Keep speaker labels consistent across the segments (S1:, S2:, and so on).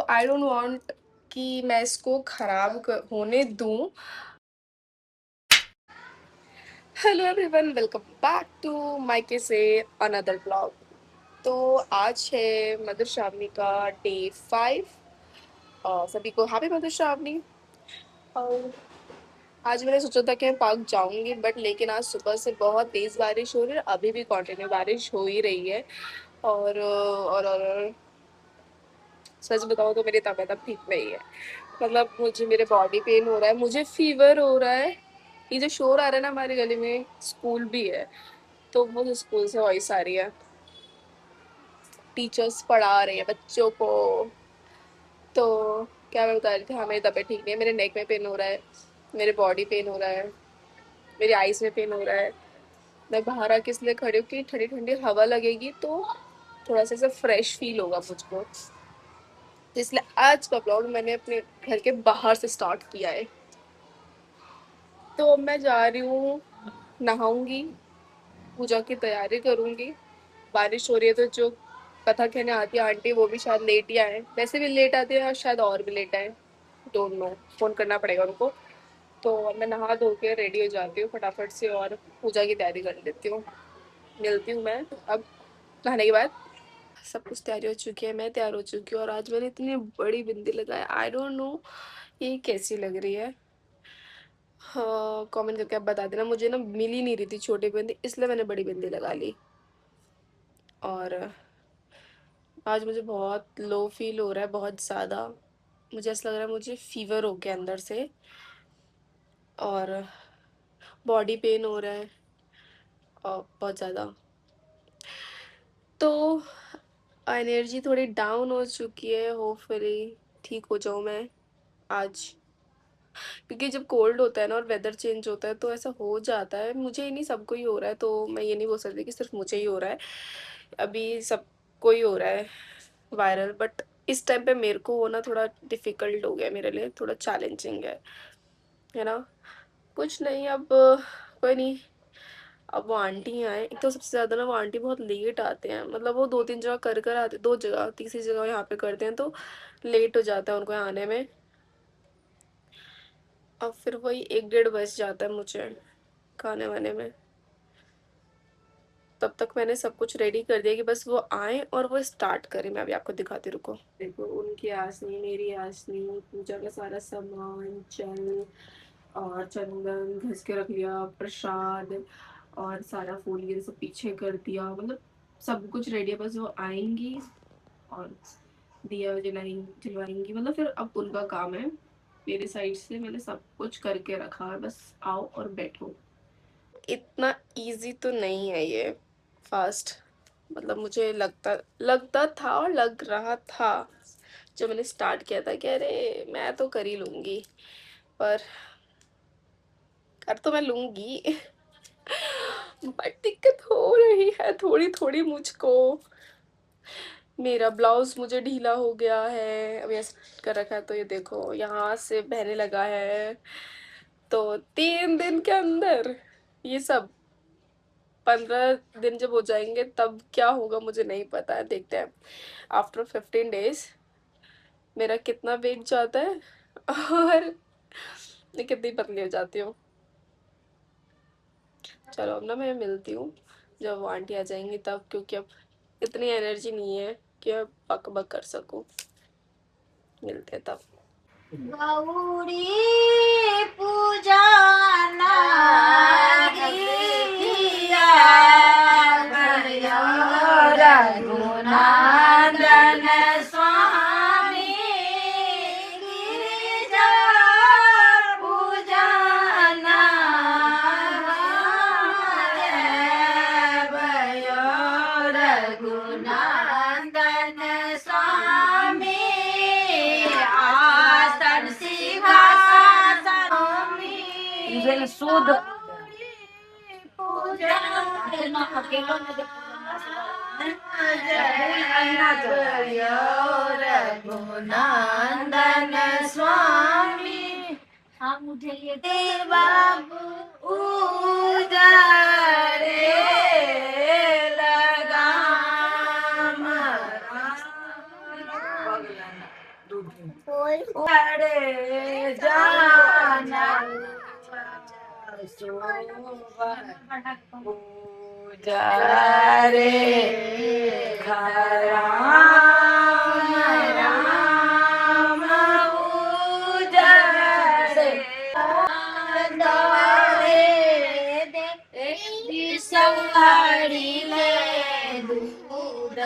S1: I don't want कि मैं इसको खराब होने दूं। Hello everyone, welcome back to माइके से अनदर ब्लॉग। तो आज है मधुश्रावणी का डे 5 और सभी को हैप्पी मधुश्रावणी। और आज मैंने सोचा था कि मैं पार्क जाऊंगी, बट लेकिन आज सुबह से बहुत तेज़ बारिश हो रही है, अभी भी कंटिन्यू बारिश हो ही रही है। और सच बताओ तो मेरी तबीयत अब ठीक नहीं है। मतलब मुझे मेरे बॉडी पेन हो रहा है, मुझे फीवर हो रहा है। ये जो शोर आ रहा है ना हमारे गले में, स्कूल भी है, तो वो स्कूल से वॉइस आ रही है, टीचर्स पढ़ा रहे हैं बच्चों को। तो क्या मैं बता रही थी, हाँ मेरी तबीयत ठीक नहीं है, मेरे नेक में पेन हो रहा है, मेरे बॉडी पेन हो रहा है, मेरी आईज में पेन हो रहा है। मैं बाहर आके इसलिए खड़ी हूँ कि ठंडी ठंडी हवा लगेगी तो थोड़ा सा ऐसा फ्रेश फील होगा मुझको। तो इसलिए आज का ब्लॉग मैंने अपने घर के बाहर से स्टार्ट किया है। तो अब मैं जा रही हूँ, नहाऊंगी, पूजा की तैयारी करूंगी। बारिश हो रही है तो जो कथा कहने आती है आंटी, वो भी शायद लेट ही आए, वैसे भी लेट आती है और शायद और भी लेट आए, डोंट नो, फोन करना पड़ेगा उनको। तो मैं नहा धो के रेडी हो जाती हूँ फटाफट से और पूजा की तैयारी कर लेती हूँ। मिलती हूँ मैं अब नहाने के बाद। सब कुछ तैयारी हो चुकी है, मैं तैयार हो चुकी हूँ और आज मैंने इतनी बड़ी बिंदी लगाई, आई डोंट नो ये कैसी लग रही है। हाँ, कमेंट करके आप बता देना। मुझे ना मिल ही नहीं रही थी छोटी बिंदी, इसलिए मैंने बड़ी बिंदी लगा ली। और आज मुझे बहुत लो फील हो रहा है, बहुत ज़्यादा। मुझे ऐसा लग रहा है मुझे फीवर हो गया अंदर से, और बॉडी पेन हो रहा है और बहुत ज़्यादा। तो एनर्जी थोड़ी डाउन हो चुकी है, होपफुली ठीक हो जाऊँ मैं आज। क्योंकि जब कोल्ड होता है ना और वेदर चेंज होता है तो ऐसा हो जाता है, मुझे ही नहीं सबको ही हो रहा है, तो मैं ये नहीं बोल सकती कि सिर्फ मुझे ही हो रहा है। अभी सबको ही हो रहा है वायरल, बट इस टाइम पे मेरे को होना थोड़ा डिफ़िकल्ट हो गया, मेरे लिए थोड़ा चैलेंजिंग है ना। कुछ नहीं, अब कोई नहीं। अब वो आंटी आए, एक तो सबसे ज़्यादा ना वो आंटी बहुत लेट आते हैं, मतलब वो 2-3 जगह कर कर आते, 2 जगह, तीसरी जगह यहाँ पे करते हैं तो लेट हो जाता है उनको यहाँ आने में। अब फिर वही 1-1:30 बज जाता है मुझे खाने वाने में। तब तक मैंने सब कुछ रेडी कर दिया कि बस वो आए और वो स्टार्ट करें। मैं अभी आपको दिखाती, रुको। देखो, उनकी आसनी, मेरी आसनी, पूजा का सारा सामान, जल और चंदन घस के रख लिया, प्रसाद और सारा फूल ये सब पीछे कर दिया, मतलब सब कुछ रेडी है, बस वो आएंगी और दिया जलवाएंगी, मतलब फिर अब उनका काम है। मेरे साइड से मैंने सब कुछ करके रखा है, बस आओ और बैठो। इतना इजी तो नहीं है ये फास्ट, मतलब मुझे लगता लगता था और लग रहा था जब मैंने स्टार्ट किया था कि अरे मैं तो कर ही लूँगी, पर कर तो मैं लूँगी बट दिक्कत हो रही है थोड़ी थोड़ी मुझको। मेरा ब्लाउज मुझे ढीला हो गया है, अभी ऐसे कर रखा है तो ये देखो यहाँ से बहने लगा है। तो 3 दिन के अंदर ये सब, 15 दिन जब हो जाएंगे तब क्या होगा मुझे नहीं पता है, देखते हैं आफ्टर 15 डेज मेरा कितना वेट जाता है और मैं कितनी पतली हो जाती हूँ। चलो अब ना मैं मिलती हूँ जब वो आंटी आ जाएंगी तब, क्योंकि अब इतनी एनर्जी नहीं है कि मैं बक बक कर सकूँ। मिलते हैं तब।
S2: गौरी पूजा नागिया भयो रघुनंदन स्वामी गिरिजा पूजा भयो रघुनंदन स्वामी आसन सिंहासन शुद्ध पूजा रघुनंदन स्वामी हम मुझे बाबू उजारे लगाम अरे जाना पूजा रे राम राम पूजा रे सवारी ले दूध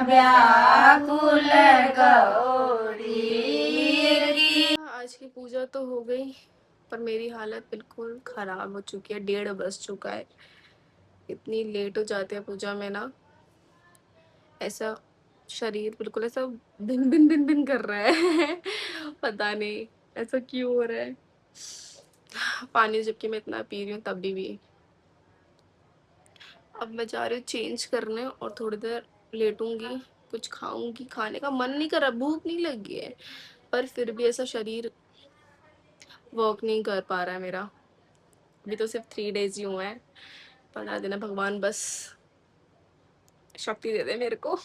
S2: व्याकुल गौरी।
S1: आज की पूजा तो हो गई, पर मेरी हालत बिल्कुल ख़राब हो चुकी है। 1:30 बज चुका है। इतनी लेट हो जाती है पूजा में ना, ऐसा शरीर बिल्कुल ऐसा भिन भिन भिन भिन कर रहा है पता नहीं ऐसा क्यों हो रहा है। पानी जबकि मैं इतना पी रही हूँ तभी भी। अब मैं जा रही हूँ चेंज करने और थोड़ी देर लेटूंगी, कुछ खाऊंगी। खाने का मन नहीं कर रहा, भूख नहीं लगी है, पर फिर भी ऐसा शरीर वर्क नहीं कर पा रहा है मेरा। अभी तो सिर्फ 3 डेज ही हुए हैं। 15 दिन है, भगवान बस शक्ति दे दे मेरे को।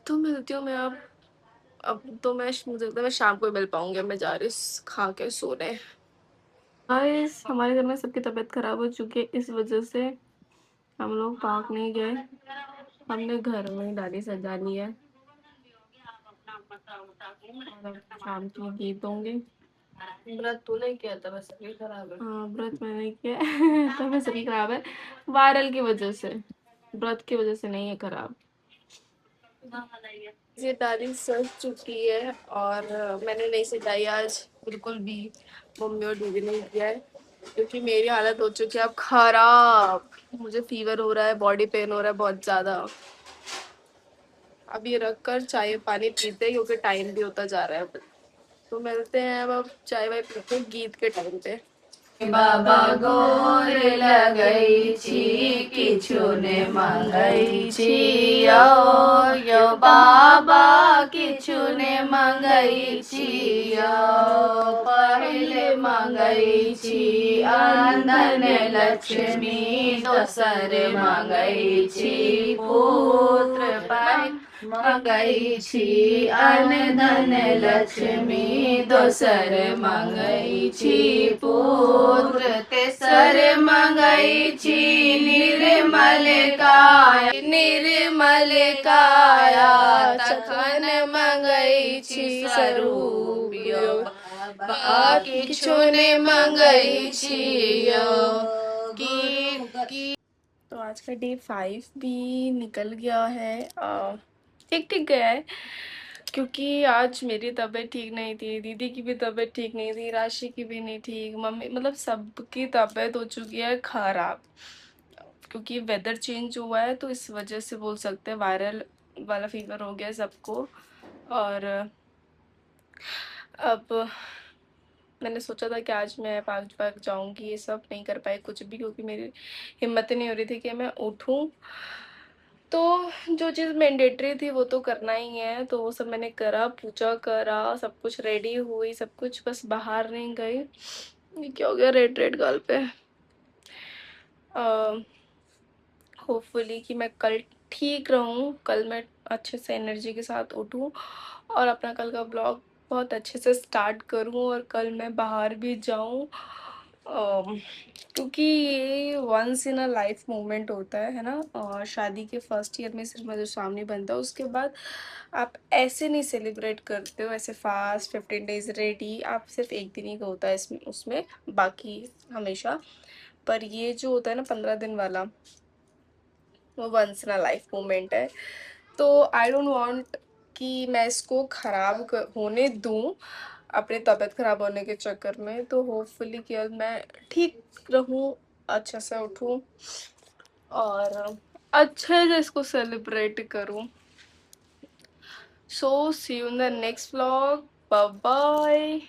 S1: तो मिलती हूँ मैं अब तो मुझे लगता है मैं शाम को ही मिल पाऊंगी। अब मैं जा रही हूँ खा के सोने। गाइस हमारे घर में सबकी तबीयत खराब हो चुकी है, इस वजह से हम लोग पार्क नहीं गए। हमने घर में ही डाली सजा ली है। और अब शाम की गीत होंगे। व्रत तूने किया था, बस सबकी खराब है। हाँ व्रत मैंने किया है तबीयत सबकी खराब है, वायरल की वजह से, व्रत की वजह से नहीं है खराब। ये दादी सज चुकी है और मैंने नहीं सजाई आज बिल्कुल भी। मम्मी और दीदी ने किया है क्योंकि मेरी हालत हो चुकी है अब खराब। मुझे फीवर हो रहा है, बॉडी पेन हो रहा है बहुत ज़्यादा। अब ये रख कर चाय पानी पीते हैं क्योंकि टाइम भी होता जा रहा है। तो मिलते हैं अब चाय वाय पीते हैं गीत के टाइम पे।
S2: बाबा गोर लगई छी किछु ने मंगई छी यो बाबा किछु ने मंगई छी पहले मंगई छी अंधन लक्ष्मी दोसर मंगई छी पुत्र पाई मंगई छी अनधन लक्ष्मी दोसर मंगई छी पुत्र तेसर मंगई छी निर्मल काया तखन मंगई छी स्वरूप किछु ने मंगई छी
S1: तो आज का डे 5 भी निकल गया है, ठीक ठीक गया है क्योंकि आज मेरी तबीयत ठीक नहीं थी, दीदी की भी तबीयत ठीक नहीं थी, राशि की भी नहीं ठीक, मम्मी मतलब सबकी तबीयत हो चुकी है खराब क्योंकि वेदर चेंज हुआ है। तो इस वजह से बोल सकते हैं वायरल वाला फीवर हो गया है सबको। और अब मैंने सोचा था कि आज मैं पार्क जाऊंगी, ये सब नहीं कर पाई कुछ भी क्योंकि मेरी हिम्मत नहीं हो रही थी कि मैं उठूं। तो जो चीज़ मैंडेटरी थी वो तो करना ही है, तो वो सब मैंने करा, पूजा करा, सब कुछ रेडी हुई, सब कुछ, बस बाहर नहीं गई। ये क्या हो गया रेड रेड गाल पे। होपफुली कि मैं कल ठीक रहूँ, कल मैं अच्छे से एनर्जी के साथ उठूँ और अपना कल का ब्लॉग बहुत अच्छे से स्टार्ट करूँ और कल मैं बाहर भी जाऊँ। क्योंकि ये once in a life moment होता है ना। और शादी के फर्स्ट ईयर में सिर्फ मधुर सामने बनता है, उसके बाद आप ऐसे नहीं सेलिब्रेट करते हो, ऐसे फास्ट 15 डेज रेडी, आप सिर्फ एक दिन ही का होता है इसमें, उसमें बाकी हमेशा। पर ये जो होता है ना 15 दिन वाला, वो once in a life moment है। तो आई डोंट वांट कि मैं इसको ख़राब होने दूँ अपनी तबीयत ख़राब होने के चक्कर में। तो होपफुली कि अब मैं ठीक रहूँ, अच्छे से उठूँ और अच्छे से इसको सेलिब्रेट करूँ। So see you in the next vlog, bye bye.